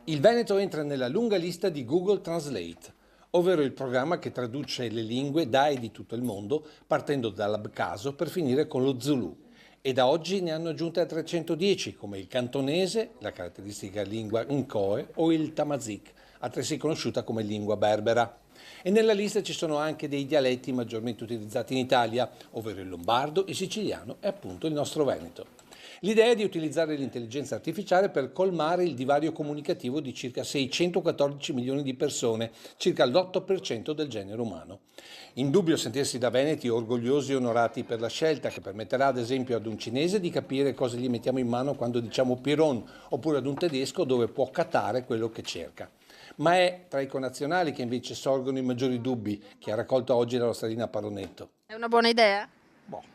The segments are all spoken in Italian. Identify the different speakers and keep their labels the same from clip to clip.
Speaker 1: Il Veneto entra nella lunga lista di Google Translate, ovvero il programma che traduce le lingue da e di tutto il mondo, partendo dall'abcaso per finire con lo Zulu. E da oggi ne hanno aggiunte a 310, come il cantonese, la caratteristica lingua Nkoe, o il tamazic, altresì conosciuta come lingua berbera. E nella lista ci sono anche dei dialetti maggiormente utilizzati in Italia, ovvero il lombardo, il siciliano e appunto il nostro veneto. L'idea è di utilizzare l'intelligenza artificiale per colmare il divario comunicativo di circa 614 milioni di persone, circa l'8% del genere umano. Indubbio sentirsi da veneti orgogliosi e onorati per la scelta, che permetterà ad esempio ad un cinese di capire cosa gli mettiamo in mano quando diciamo piron, oppure ad un tedesco dove può catare quello che cerca. Ma è tra i connazionali che invece sorgono i maggiori dubbi, che ha raccolto oggi la nostra Lina Paronetto.
Speaker 2: È una buona idea?
Speaker 3: Boh,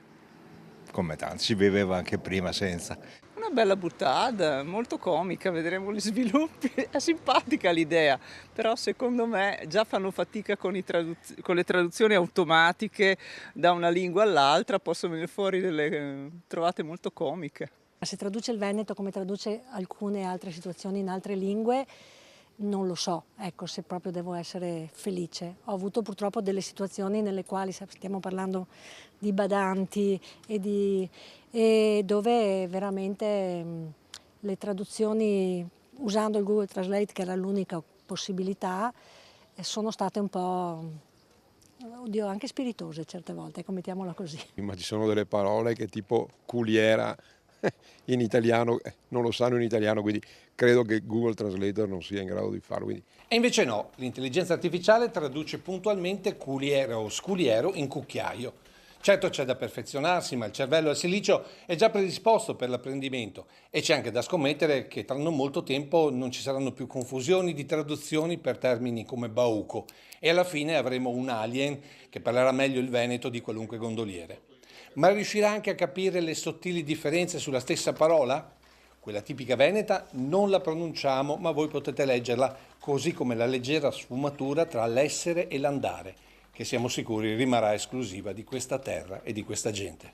Speaker 3: come tanti, si viveva anche prima senza.
Speaker 4: Una bella buttata, molto comica, vedremo gli sviluppi. È simpatica l'idea, però secondo me già fanno fatica con le traduzioni automatiche da una lingua all'altra, possono venire fuori delle trovate molto comiche.
Speaker 5: Se traduce il veneto come traduce alcune altre situazioni in altre lingue, non lo so, ecco, se proprio devo essere felice. Ho avuto purtroppo delle situazioni nelle quali stiamo parlando di badanti e dove veramente le traduzioni usando il Google Translate, che era l'unica possibilità, sono state un po', oddio, anche spiritose certe volte, ecco, mettiamola così.
Speaker 6: Ma ci sono delle parole che tipo culiera in italiano non lo sanno in italiano, quindi credo che Google Translator non sia in grado di farlo. Quindi.
Speaker 1: E invece no, l'intelligenza artificiale traduce puntualmente culiera o sculiero in cucchiaio. Certo c'è da perfezionarsi, ma il cervello al silicio è già predisposto per l'apprendimento e c'è anche da scommettere che tra non molto tempo non ci saranno più confusioni di traduzioni per termini come bauco e alla fine avremo un alien che parlerà meglio il veneto di qualunque gondoliere. Ma riuscirà anche a capire le sottili differenze sulla stessa parola? Quella tipica veneta non la pronunciamo, ma voi potete leggerla, così come la leggera sfumatura tra l'essere e l'andare, che siamo sicuri rimarrà esclusiva di questa terra e di questa gente.